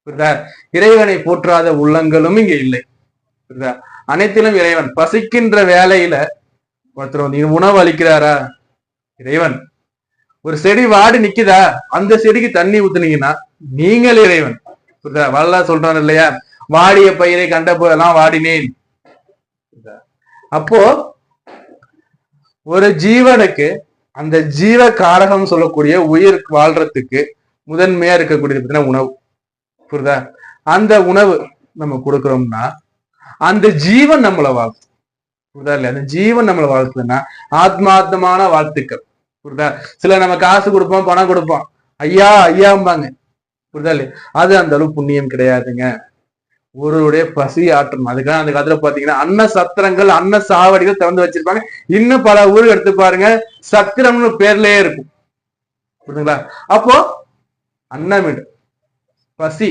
புரியுதா? இறைவனை போற்றாத உள்ளங்களும் இங்க இல்லை. புரியுதா? அனைத்திலும் இறைவன். பசிக்கின்ற வேலையில ஒருத்தர் நீ உணவு அளிக்கிறாரா? இறைவன். ஒரு செடி வாடி நிக்குதா? அந்த செடிக்கு தண்ணி ஊத்துனீங்கன்னா நீங்கள் இறைவன். புரியுதா? வள்ளலார் சொல்றாரு இல்லையா, வாடிய பயிரை கண்ட போதெல்லாம் வாடினேன். அப்போ ஒரு ஜீவனுக்கு அந்த ஜீவ காரகம் சொல்லக்கூடிய உயிர் வாழ்றதுக்கு முதன்மையா இருக்கக்கூடியது உணவு. புரியுதா? அந்த உணவு நம்ம கொடுக்கிறோம்னா அந்த ஜீவன் நம்மளை வாழ்த்து. புரியுதா இல்லையா? அந்த ஜீவன் நம்மளை வாழ்த்துதுன்னா ஆத்மார்த்தமான வாழ்த்துக்கள். புரியுதா? சில நம்ம காசு கொடுப்போம், பணம் கொடுப்போம், ஐயா ஐயாம்பாங்க. புரியுதா இல்லையா? அது அந்த அளவு புண்ணியம் கிடையாதுங்க. ஒருவருடைய பசி ஆற்றணும். அதுக்காக அந்த காலத்துல பாத்தீங்கன்னா அன்ன சத்திரங்கள், அன்ன சாவடிகள் திறந்து வச்சிருப்பாங்க. இன்னும் பல ஊருக்கு எடுத்து பாருங்க, சத்திரம்னு பேர்லயே இருக்கும். புரியுதுங்களா? அப்போ அன்னமிடு பசி